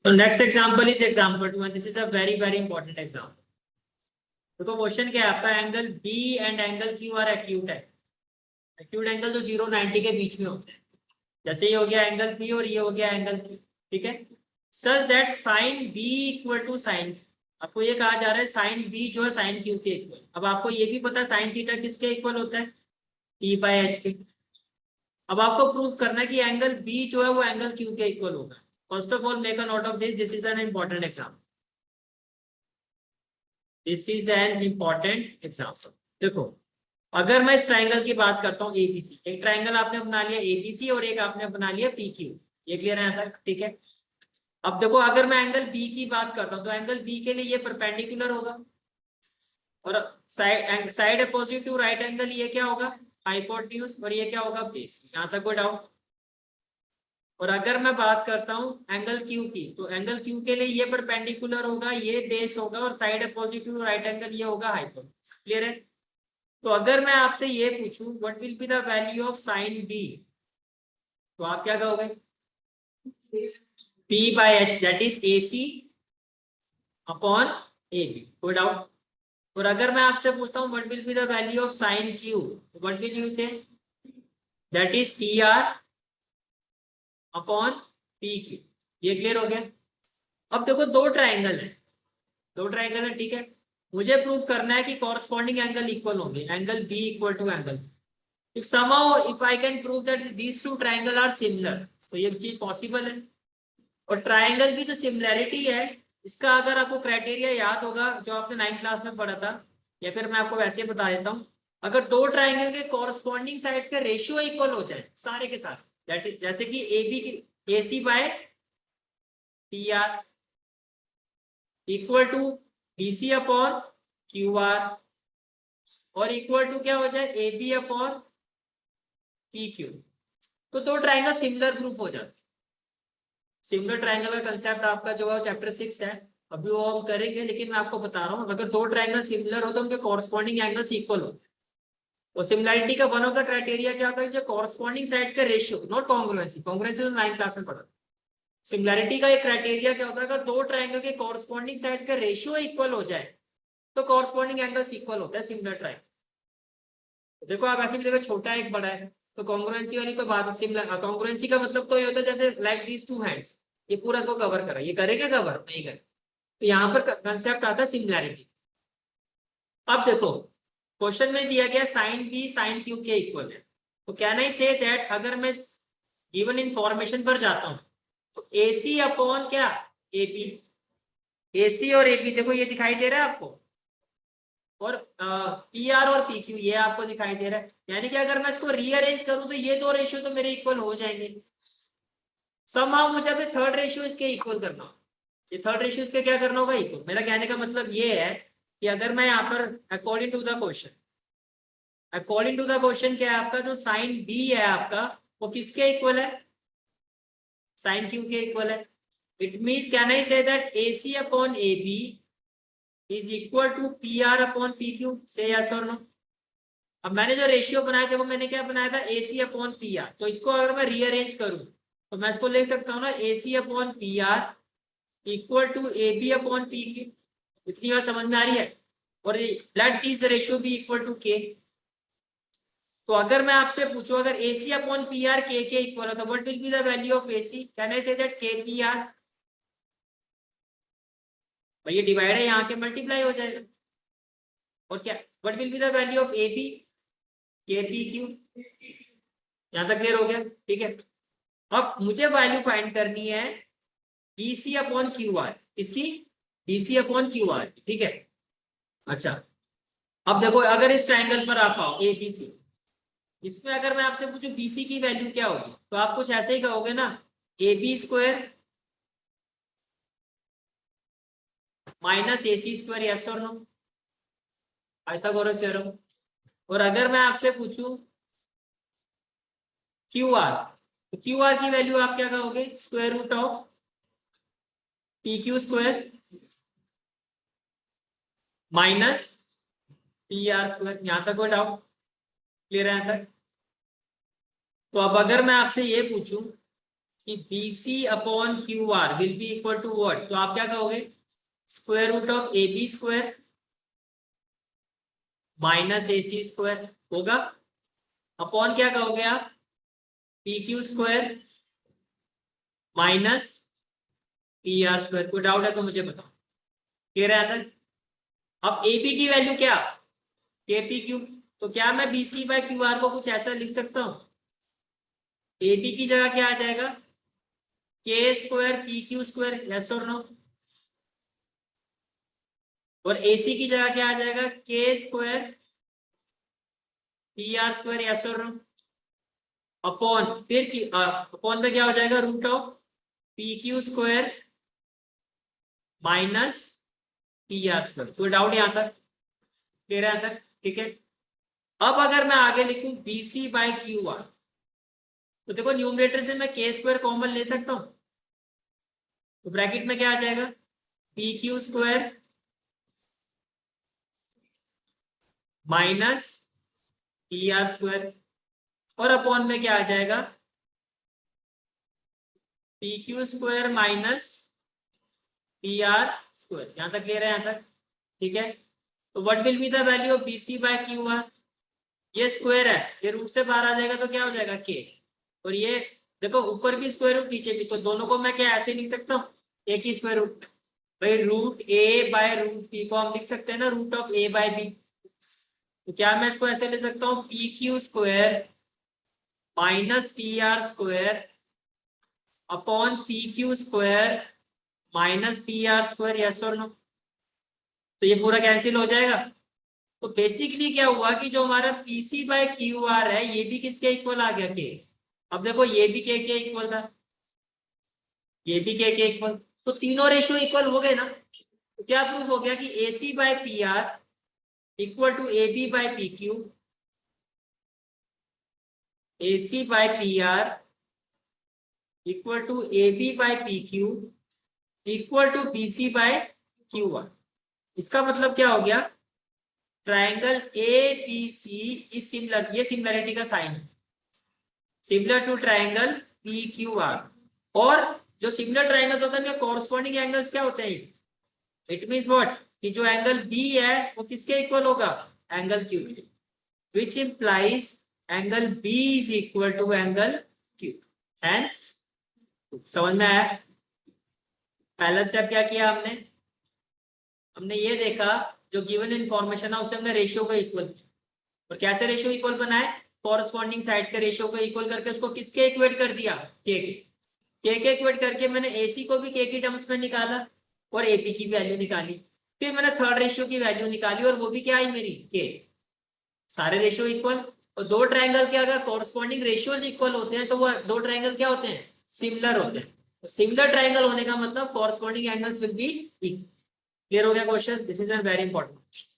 तो next example is example 2 and this is a very very important example. देखो question क्या है आपका, angle B and angle Q are acute है। Acute angle जो 0 90 के बीच में होते हैं। जैसे ये हो गया एंगल पी और ये हो गया एंगल क्यू। ठीक है, such that sine B equal to sine, आपको ये कहा जा रहा है साइन बी जो है साइन क्यू के इक्वल। अब आपको ये भी पता है साइन थीटा किसके इक्वल होता है, पी बाय एच के। अब आपको प्रूव करना है कि एंगल बी जो है वो एंगल क्यू के इक्वल होगा। First of all make a note of this, this is an important example. This is an important example. देखो, अगर मैं इस ट्राइंगल की बात करता हूँ एबीसी, एक ट्राइंगल आपने बना लिया एबीसी और एक आपने बना लिया पीक्यू। ये क्लियर है यहाँ तक? ठीक है, अब देखो अगर मैं एंगल बी की बात करता हूँ तो एंगल बी के लिए ये परपेंडिकुलर होगा और side side opposite to right angle ये क्या होगा, हाइपोटेन्यूज, और ये क्या होगा, बेस। यहाँ तक कोई डाउट? और अगर मैं बात करता हूँ एंगल क्यू की, तो एंगल क्यू के लिए ये परपेंडिकुलर होगा, ये बेस होगा, और side opposite to right angle ये होगा हाइपोटेन्यूज। क्लियर है? तो अगर मैं आपसे ये पूछूं what will be the value of sine B, तो आप क्या कहोगे? P by H, that is A C upon A B. कोई डाउट? और अगर मैं आपसे पूछता हूँ what will be the value of sine Q, what will you say? That is P R upon P Q. ये क्लियर हो गया? अब देखो दो ट्राइंगल है, दो ट्राइंगल है, ठीक है। मुझे प्रूव करना है कि कॉरस्पॉन्डिंग एंगल इक्वल होंगे, angle B equal to angle. If somehow if I can prove that these two triangle are similar, तो ये चीज पॉसिबल है। और ट्राइंगल की जो सिमिलैरिटी है, इसका अगर आपको क्राइटेरिया याद होगा जो आपने 9th क्लास में पढ़ा था, या फिर मैं आपको वैसे बता देता हूँ। अगर दो ट्राइंगल के कॉरस्पॉन्डिंग साइड्स के रेशियो इक्वल हो जाए सारे के सारे, जैसे कि ए बी की A C by P R equal to B C upon Q R, और इक्वल टू क्या हो जाए, A B upon P Q, तो दो ट्राइंगल सिमिलर प्रूफ हो जाते। सिमिलर ट्राइंगल का कंसेप्ट आपका जो है चैप्टर 6 है, अभी वो हम करेंगे, लेकिन मैं आपको बता रहा हूँ अगर दो ट्राइंगल सिमिलर हो तो उनके कॉरस्पॉन्डिंग एंगल्स इक्वल होते हैं। और सिमिलरिटी का वन ऑफ द क्राइटेरिया क्या होता है, जो कॉरस्पॉन्डिंग साइड का रेशियो, नॉट कॉन्ग्रुएंसी। कॉन्ग्रुएंसी तो 9th क्लास में पढ़ा। सिमिलरिटी का एक क्राइटेरिया क्या होता है, अगर दो ट्राइंगल के कॉरस्पॉन्डिंग साइड का रेशियो इक्वल हो जाए तो कॉरस्पॉन्डिंग एंगल्स इक्वल होता है सिमिलर ट्राइंगल। देखो आप ऐसे भी देखो, छोटा एक बड़ा है, तो कॉन्ग्रुएंसी वाली तो बात सिमिलर। कॉन्ग्रुएंसी का मतलब तो ये होता है जैसे लाइक दीज टू हैंड्स, ये पूरा इसको कवर करा, ये करेगा कवर नहीं करे, तो यहाँ पर कंसेप्ट आता है सिमिलैरिटी। अब देखो क्वेश्चन में दिया गया साइन बी साइन क्यू के इक्वल है, तो कैन आई से दैट, अगर मैं गिवन इंफॉर्मेशन पर जाता हूँ तो ए सी अपॉन क्या, ए बी। ए सी और ए बी देखो ये दिखाई दे रहा है आपको, और पी आर और पी क्यू ये आपको दिखाई दे रहा है। यानी कि अगर मैं इसको रीअरेंज करूं तो ये दो रेशियो तो मेरे इक्वल हो जाएंगे। समहाउ मुझे अभी थर्ड रेशियो इसके इक्वल करना होगा। ये थर्ड रेशियो इसके क्या करना होगा, इक्वल। मेरा कहने का मतलब ये है कि अगर मैं यहाँ पर according to the question, according to the question क्या है आपका, जो साइन बी है आपका वो किसके इक्वल है, साइन क्यू के इक्वल है। It means can I say that A C upon A B is equal to P R upon P Q, say yes और नो? अब मैंने जो रेशियो बनाया था वो मैंने क्या बनाया था, ए सी अपॉन पी आर। तो इसको अगर मैं रीअरेंज करूं तो मैं इसको लिख सकता हूँ ना, A C upon P R equal to A B upon P Q. इतनी बात समझ में आ रही है? और let this ratio be equal to K. तो अगर मैं आपसे पूछूं अगर A C upon P R K equal है तो what will be the value of A C, can I say that के पी आर। और ये डिवाइड है, यहाँ के मल्टीप्लाई हो जाएगा। और क्या, what will be the value of A B, K P Q. यहाँ तक क्लियर हो गया? ठीक है, अब मुझे वैल्यू फाइंड करनी है B C upon Q R, इसकी B C upon Q R. ठीक है, अच्छा अब देखो अगर इस ट्राइंगल पर आप आओ ए बी सी, इसमें अगर मैं आपसे पूछूं बीसी की वैल्यू क्या होगी, तो आप कुछ ऐसे ही कहोगे ना, A B square minus A C square, yes और नो? Pythagoras theorem. और अगर मैं आपसे पूछूं क्यू आर, तो क्यू आर की वैल्यू आप क्या कहोगे, square root of P Q square minus P R square. यहां तक कोई डाउट? क्लियर है यहाँ तक? तो अब अगर मैं आपसे ये पूछूं कि BC upon QR will be equal to what, तो आप क्या कहोगे, square root of AB square minus AC square होगा, अपॉन क्या कहोगे आप, PQ square minus PR square. कोई डाउट है तो मुझे बताओ, क्लियर है सर। अब AB की वैल्यू क्या, KPQ, तो क्या मैं BC बाय QR को कुछ ऐसा लिख सकता हूं, AB की जगह क्या आ जाएगा, K square PQ square, yes और नो, और AC की जगह क्या आ जाएगा, K square PR square, yes और नो, अपॉन फिर अपॉन में क्या हो जाएगा, root of PQ square minus PR square. कोई डाउट यहां तक, क्लियर है यहां तक, ठीक है। अब अगर मैं आगे लिखूं BC बाय QR, तो देखो न्यूमरेटर से मैं K स्क्वायर कॉमन ले सकता हूं, तो ब्रैकेट में क्या आ जाएगा, PQ square minus PR square, और अपॉन में क्या आ जाएगा, PQ square minus PR square. यहां तक क्लियर है यहां तक, ठीक है। तो what will be the value of BC by QR, ये स्क्वायर है, ये रूट से बाहर आ जाएगा तो क्या हो जाएगा K, और ये देखो ऊपर भी स्क्वायर रूट नीचे भी, तो दोनों को मैं क्या ऐसे लिख सकता हूँ, एक ही स्क्वायर रूट, भाई root A by root B को हम लिख सकते हैं ना root of A by B, तो क्या मैं इसको ऐसे ले सकता हूँ, PQ square minus PR square upon PQ square minus PR square, yes और नो, तो ये पूरा कैंसिल हो जाएगा। तो बेसिकली क्या हुआ कि जो हमारा PC बाय QR है ये भी किसके इक्वल आ गया, K। अब देखो ये भी K के इक्वल था, ये भी K के इक्वल, तो तीनों रेशियो इक्वल हो गए ना, तो क्या प्रूफ हो गया कि AC by PR equal to AB by PQ, AC by PR equal to AB by PQ equal to BC by QR। इसका मतलब क्या हो गया, ट्राइंगल ABC इज सिमिलर, ये सिमिलरिटी का साइन है, सिमिलर टू ट्राइंगल PQR। और जो सिमिलर ट्राइंगल्स होते हैं उनके कॉरस्पॉन्डिंग एंगल्स क्या होते हैं, इट मींस व्हाट, कि जो एंगल B है वो किसके इक्वल होगा, एंगल Q के, which implies angle B is equal to angle Q। Hence समझ में आया, पहला स्टेप क्या किया हमने, हमने ये देखा जो गिवन इन्फॉर्मेशन है उसे हमने रेशियो को इक्वल किया, और कैसे रेशियो इक्वल बनाए, कॉरस्पॉन्डिंग साइड के रेशियो को इक्वल करके उसको किसके इक्वेट कर दिया, के इक्वेट करके मैंने AC को भी K की टर्म्स में निकाला और AP की वैल्यू निकाली, फिर मैंने थर्ड रेशियो की वैल्यू निकाली और वो भी क्या आई मेरी K। सारे रेशियो इक्वल, और दो ट्रायंगल के अगर कॉरस्पॉन्डिंग रेशियोज इक्वल होते हैं तो वो दो ट्रायंगल क्या होते हैं, सिमिलर होते हैं। सिमिलर ट्रायंगल होने का मतलब corresponding angles will be equal. Clear हो गया question, this is a very important question.